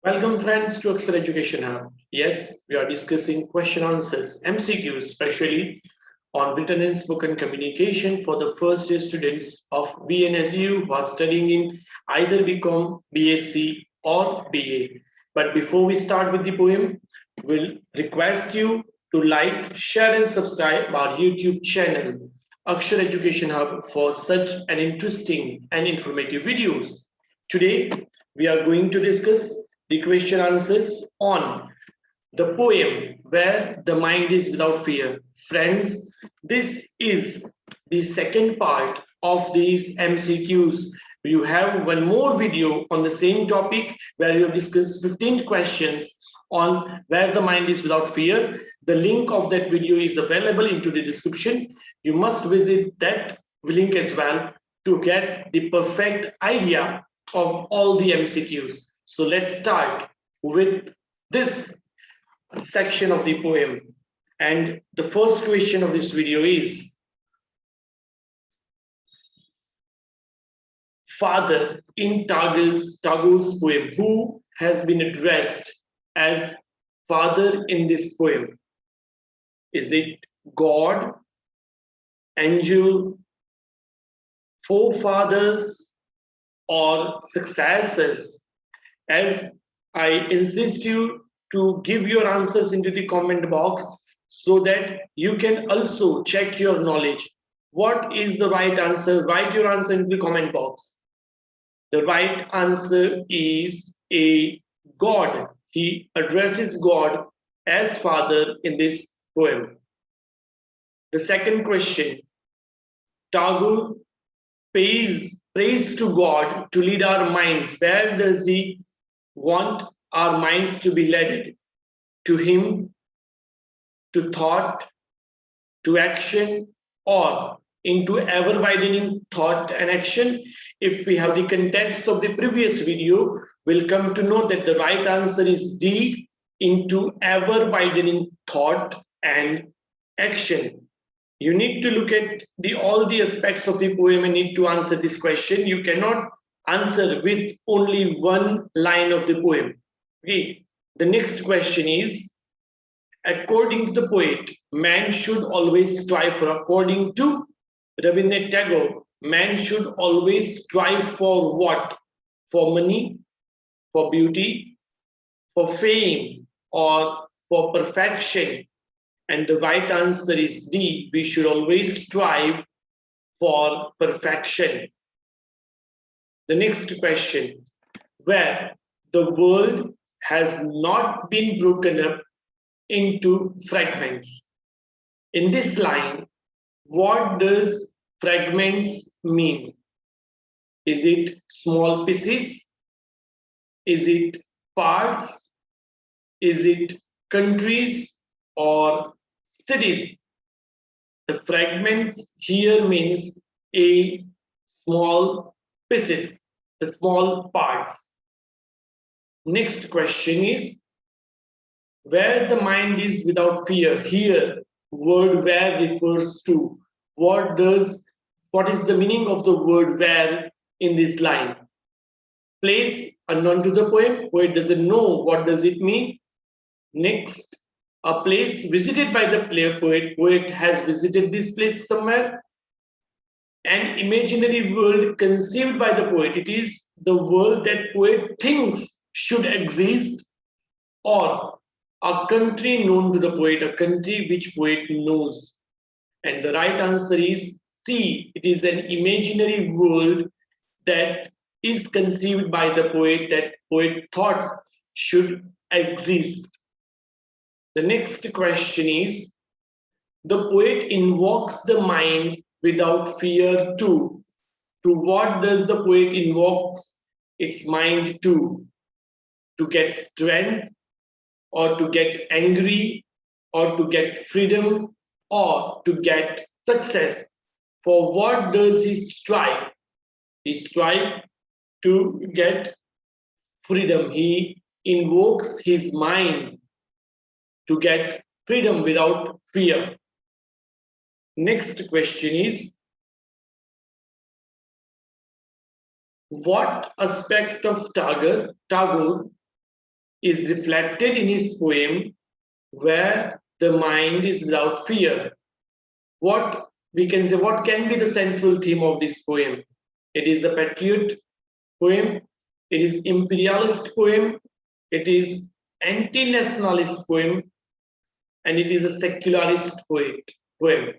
Welcome friends to Akshar Education Hub. Yes, we are discussing question answers, MCQs, especially on written and spoken communication for the first year students of VNSGU who are studying in either BCom, BSc or BA. But before we start with the poem, we'll request you to like, share and subscribe our YouTube channel, Akshar Education Hub, for such an interesting and informative videos. Today, we are going to discuss the question answers on the poem Where the Mind is Without Fear. Friends, this is the second part of these MCQs. You have one more video on the same topic where you have discussed 15 questions on Where the Mind is Without Fear. The link of that video is available into the description. You must visit that link as well to get the perfect idea of all the MCQs. So let's start with this section of the poem. And the first question of this video is, Father in Tagore's poem, who has been addressed as Father in this poem? Is it God, angel, forefathers, or successors? As I insist you to give your answers into the comment box so that you can also check your knowledge. What is the right answer? Write your answer in the comment box. The right answer is a God. He addresses God as Father in this poem. The second question, Tagore pays praise to God to lead our minds. Where does he want our minds to be led? To him, to thought, to action, or into ever-widening thought and action? If we have the context of the previous video, we'll come to know that the right answer is D, into ever-widening thought and action. You need to look at all the aspects of the poem and need to answer this question. You cannot answer with only one line of the poem. Okay. The next question is, according to the poet, man should always strive for, according to Rabindranath Tagore, man should always strive for what? For money, for beauty, for fame, or for perfection? And the right answer is D. We should always strive for perfection. The next question, where the world has not been broken up into fragments. In this line, what does fragments mean? Is it small pieces? Is it parts? Is it countries or cities? The fragments here means a small pieces, the small parts. Next question is, where the mind is without fear. Here, word where refers to. What is the meaning of the word where in this line? Place unknown to the poet. Poet doesn't know what does it mean. Next, a place visited by the poet. Poet has visited this place somewhere. An imaginary world conceived by the poet. It is the world that poet thinks should exist, or a country known to the poet, a country which poet knows. And the right answer is C. It is an imaginary world that is conceived by the poet, that poet thoughts should exist. The next question is, the poet invokes the mind without fear to. To what does the poet invoke its mind to? To get strength, or to get angry, or to get freedom, or to get success? For what does he strive? He strives to get freedom. He invokes his mind to get freedom without fear. Next question is, what aspect of Tagore is reflected in his poem Where the Mind is Without Fear. What we can say, what can be the central theme of this poem? It is a patriot poem, it is imperialist poem, it is anti-nationalist poem, and it is a secularist poem.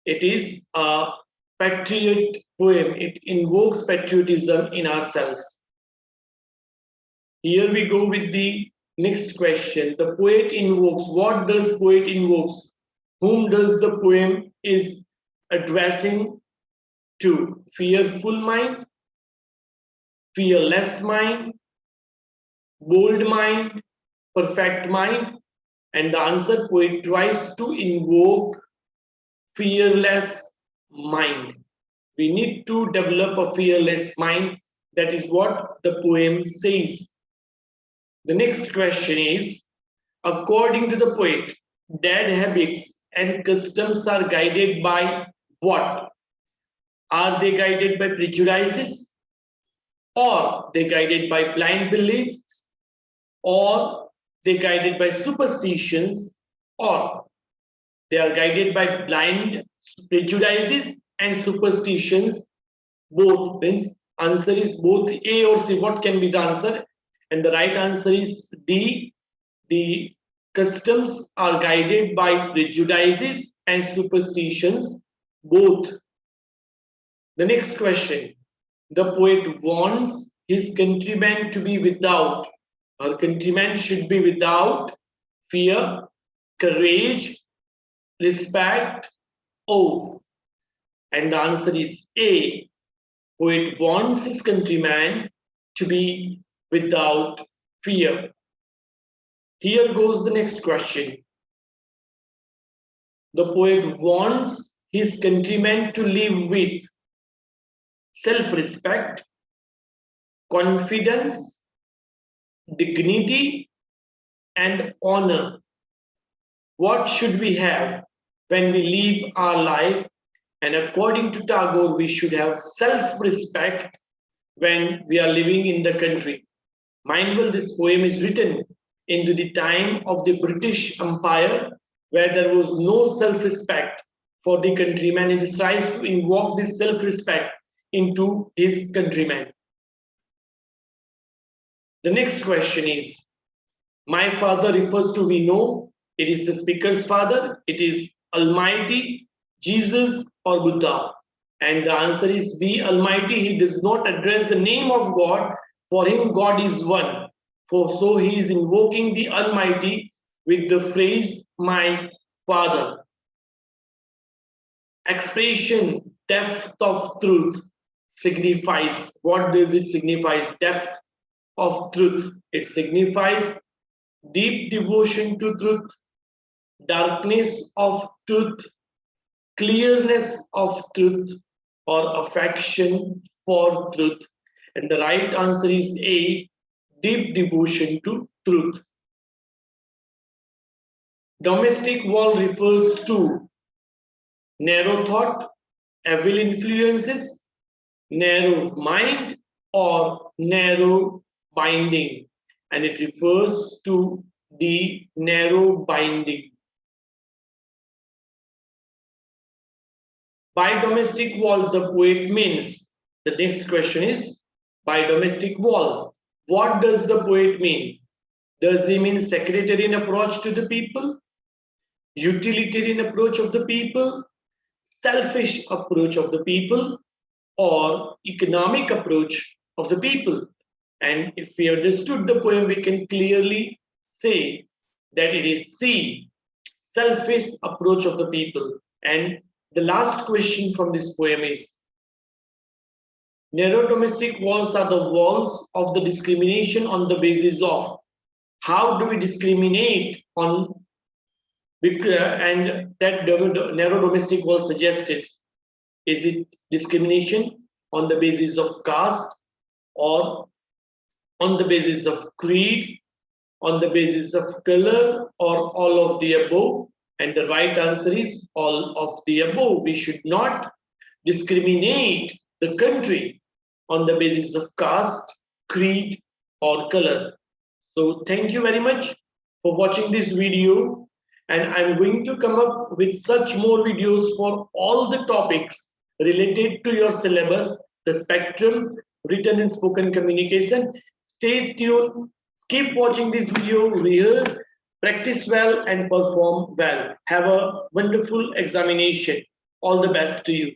It is a patriot poem. It invokes patriotism in ourselves. Here we go with the next question. The poet invokes. What does poet invokes? Whom does the poem is addressing to? Fearful mind, fearless mind, bold mind, perfect mind? And the answer, poet tries to invoke fearless mind. We need to develop a fearless mind. That is what the poem says. The next question is, according to the poet, dead habits and customs are guided by what? Are they guided by prejudices? Or they guided by blind beliefs? Or they guided by superstitions? Or they are guided by blind prejudices and superstitions? Both. Means answer is both A or C. What can be the answer? And the right answer is D. The customs are guided by prejudices and superstitions, both. The next question. The poet wants his countrymen to be without, her countrymen should be without fear, courage, respect, oath. And the answer is A. Poet wants his countrymen to be without fear. Here goes the next question. The poet wants his countrymen to live with self-respect, confidence, dignity, and honor. What should we have when we live our life? And according to Tagore, we should have self-respect when we are living in the country. Mind well, this poem is written into the time of the British Empire, where there was no self-respect for the countrymen. He tries to invoke this self-respect into his countrymen. The next question is, my father refers to, we know, it is the speaker's father, it is Almighty, Jesus, or Buddha. And the answer is B, Almighty. He does not address the name of God. For him, God is one. So he is invoking the Almighty with the phrase, my Father. Expression, depth of truth, signifies. What does it signify? Depth of truth. It signifies deep devotion to truth, darkness of truth, clearness of truth, or affection for truth. And the right answer is A, deep devotion to truth. Domestic wall refers to narrow thought, evil influences, narrow mind, or narrow binding. And it refers to the narrow binding. By domestic wall, the poet means. The next question is, by domestic wall, what does the poet mean? Does he mean sectarian approach to the people, utilitarian approach of the people, selfish approach of the people, or economic approach of the people? And if we understood the poem, we can clearly say that it is C, selfish approach of the people. And the last question from this poem is, narrow domestic walls are the walls of the discrimination on the basis of. How do we discriminate on, and that narrow domestic wall suggests is it discrimination on the basis of caste, or on the basis of creed, on the basis of color, or all of the above? And the right answer is all of the above. We should not discriminate the country on the basis of caste, creed, or color. So thank you very much for watching this video, and I'm going to come up with such more videos for all the topics related to your syllabus, the spectrum, written and spoken communication. Stay tuned, keep watching this video, rehearse, practice well and perform well. Have a wonderful examination. All the best to you.